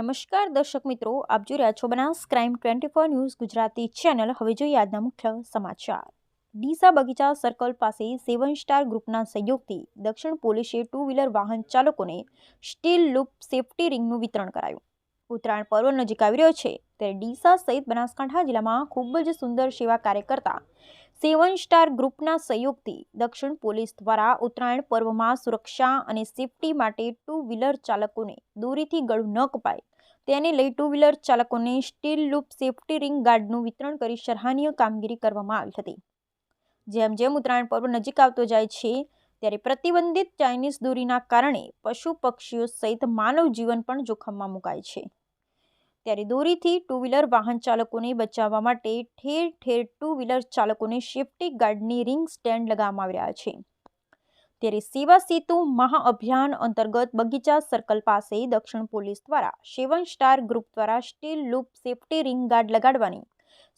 નમસ્કાર દર્શક મિત્રો, આપ જોઈ રહ્યા છો Banas crime 24 news Gujarati channel. હવે જોઈએ આજના મુખ્ય સમાચાર। ડીસા બગીચા સર્કલ પાસે 7 સ્ટાર ગ્રુપના સહયોગથી દક્ષિણ પોલીસે 2 વ્હીલર વાહન ચાલકોને સ્ટીલ લૂપ સેફટી રિંગનું વિતરણ કરાયું। ઉત્તરાયણ પર્વ નજીક આવી રહ્યો છે ત્યારે ડીસા સહિત બનાસકાંઠા જિલ્લામાં ખૂબ જ સુંદર સેવા કાર્ય કરતા 7 સ્ટાર ગ્રુપના સહયોગથી દક્ષિણ પોલીસ દ્વારા ઉત્તરાયણ પર્વમાં સુરક્ષા અને સેફટી માટે 2 વ્હીલર ચાલકોને દોરીથી ગળું ન કપાય તેને લઈ 2 વ્હીલર ચાલકોને સ્ટીલ લૂપ સેફટી રિંગ ગાર્ડનું વિતરણ કરી સરાહનીય કામગીરી કરવામાં આવી હતી। જેમ જેમ ઉત્તરાયણ પર્વ નજીક આવતો જાય છે ત્યારે પ્રતિબંધિત ચાઇનીઝ દોરીના કારણે પશુ પક્ષીઓ સહિત માનવ જીવન પણ જોખમમાં મુકાય છે। ત્યારે દોરીથી 2 વ્હીલર વાહન ચાલકોને બચાવવા માટે ઠેર ઠેર 2 વ્હીલર ચાલકોને સેફટી ગાર્ડની રિંગ સ્ટેન્ડ લગાવવામાં આવી રહ્યા છે। ત્યારે સેવા સેતુ મહાઅભિયાન અંતર્ગત બગીચા સર્કલ પાસે દક્ષિણ પોલીસ દ્વારા 7 સ્ટાર ગ્રુપ દ્વારા steel loop safety ring guard લગાડવાની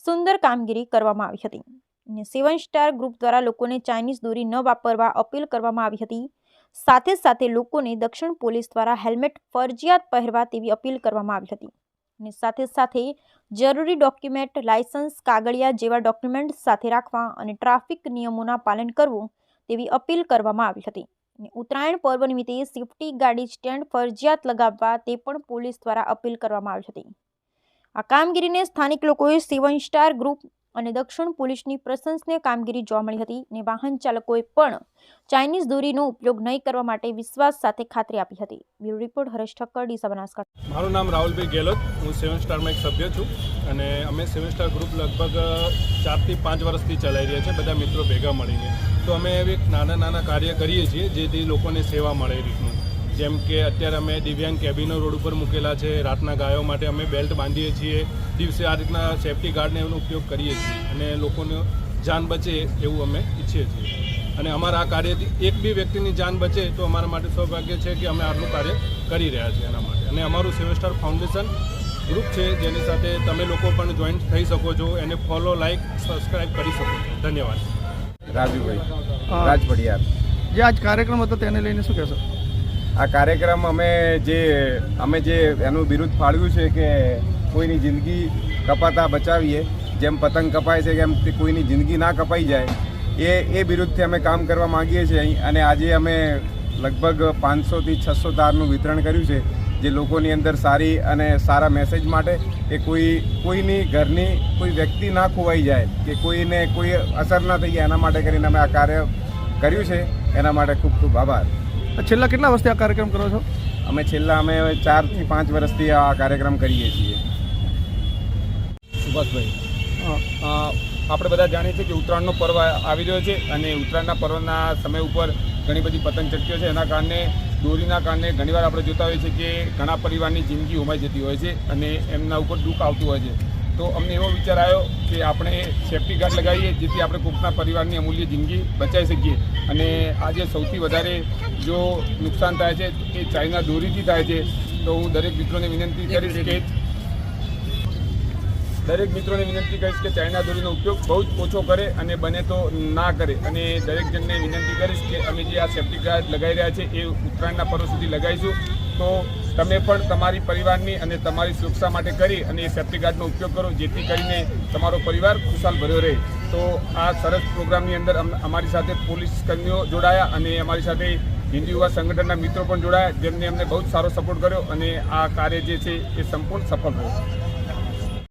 સુંદર કામગીરી કરવામાં આવી હતી અને 7 સ્ટાર ગ્રુપ દ્વારા લોકોને ચાઇનીઝ દોરી ન વાપરવા અપીલ કરવામાં આવી હતી। સાથે સાથે લોકોને દક્ષિણ પોલીસ દ્વારા હેલ્મેટ ફરજિયાત પહેરવા તેવી અપીલ કરવામાં આવી હતી અને સાથે સાથે જરૂરી ડોક્યુમેન્ટ, લાયસન્સ, કાગળિયા જેવા ડોક્યુમેન્ટ સાથે રાખવા અને ટ્રાફિક નિયમોના પાલન કરવું તેવી અપીલ કરવામાં આવી હતી। ઉત્તરાયણ પર્વ નિમિત્તે સેફટી ગાડી સ્ટેન્ડ ફરજિયાત લગાવવા તે પણ પોલીસ દ્વારા અપીલ કરવામાં આવી હતી। આ કામગીરીને સ્થાનિક લોકોએ 7 સ્ટાર ગ્રુપ અને દક્ષિણ પોલીસની પ્રશંસનીય કામગીરી જોવા મળી હતી અને વાહન ચાલકોએ પણ ચાઇનીઝ દોરીનો ઉપયોગ નહીં કરવા માટે વિશ્વાસ સાથે ખાતરી આપી હતી। Bureau report Haresh Thakkar, Deesa, Banaskantha. મારું નામ રાહુલભાઈ ગેહલોત, હું 7 સ્ટારમાં એક સભ્ય છું અને અમે 7 સ્ટાર ગ્રુપ લગભગ 4 થી 5 વર્ષથી ચલાવી રહ્યા છીએ બધા મિત્રો ભેગા મળીને। તો અમે એક નાના કાર્ય કરીએ છીએ જેથી લોકોને સેવા મળે એ રીતનું। જેમ કે અત્યારે અમે દિવ્યાંગ કેબિનો રોડ ઉપર મૂકેલા છે, રાતના ગાયો માટે અમે બેલ્ટ બાંધીએ છીએ, દિવસે આ રીતના સેફટી ગાર્ડને એનો ઉપયોગ કરીએ છીએ અને લોકોને જાન બચે એવું અમે ઈચ્છીએ છીએ અને અમારા આ કાર્યથી એક બી વ્યક્તિની જાન બચે તો અમારા માટે સૌભાગ્ય છે કે અમે આટલું કાર્ય કરી રહ્યા છીએ એના માટે। અને અમારું 7 સ્ટાર ફાઉન્ડેશન ગ્રુપ છે જેની સાથે તમે લોકો પણ જોઈન થઈ શકો છો, એને ફોલો, લાઇક, સબસ્ક્રાઈબ કરી શકો છો। ધન્યવાદ। રાજુભાઈ રાજપડિયાર। જે આજ કાર્યક્રમ હતો તેને લઈને શું કહેશો? આ કાર્યક્રમ અમે જે એનું વિરુદ્ધ ફાળવ્યું છે કે કોઈની જિંદગી કપાતા બચાવીએ, જેમ પતંગ કપાય છે એમ કોઈની જિંદગી ના કપાઈ જાય એ વિરુદ્ધથી અમે કામ કરવા માગીએ છીએ અહીં। અને આજે અમે લગભગ 500 થી 600 તારનું વિતરણ કર્યું છે જે લોકોની અંદર સારી અને સારા મેસેજ માટે કે કોઈની ઘરની કોઈ વ્યક્તિ ના ખોવાઈ જાય કે કોઈને કોઈ અસર ના થઈ જાય એના માટે કરીને અમે આ કાર્ય કર્યું છે। એના માટે ખૂબ ખૂબ આભાર। છેલ્લા કેટલા વર્ષથી આ કાર્યક્રમ કરો છો? અમે 4 થી 5 વર્ષથી આ કાર્યક્રમ કરીએ છીએ। સુભાષભાઈ, આપણે બધા જાણીએ છીએ કે ઉત્તરાયણનો પર્વ આવી રહ્યો છે અને ઉત્તરાયણના પર્વના સમય ઉપર ઘણી બધી પતંગ ચટકીઓ છે, એના કારણે દોરીના કારણે ઘણીવાર આપણે જોતા હોઈએ છીએ કે ઘણા પરિવારની જિંદગી હોમાઈ જતી હોય છે અને એમના ઉપર દુઃખ આવતું હોય છે। તો અમને એવો વિચાર આવ્યો કે આપણે સેફટી ગાર્ડ લગાવીએ જેથી આપણે કોઈકના પરિવારની અમૂલ્ય જિંદગી બચાવી શકીએ। અને આજે સૌથી વધારે જો નુકસાન થાય છે એ ચાઇના દોરીથી થાય છે। તો હું દરેક મિત્રોને વિનંતી કરીશ કે ચાઇના દોરીનો ઉપયોગ બહુ જ ઓછો કરે અને બને તો ના કરે। અને દરેક જણને વિનંતી કરીશ કે અમે જે આ સેફટી ગાર્ડ લગાવી રહ્યા છે એ ઉત્તરાયણના પર્વ સુધી લગાવીશું। તો તમે પણ તમારી પરિવારની અને તમારી સુરક્ષા માટે કરી અને એ સેફટી ગાર્ડનો ઉપયોગ કરો જેથી કરીને તમારો પરિવાર ખુશાલ ભર્યો રહે। તો આ સરસ પ્રોગ્રામની અંદર અમારી સાથે પોલીસ કર્મીઓ જોડાયા અને અમારી સાથે હિન્દુ યુવા સંગઠનના મિત્રો પણ જોડાયા જેમને અમને બહુ જ સારો સપોર્ટ કર્યો અને આ કાર્ય જે છે એ સંપૂર્ણ સફળ રહ્યો।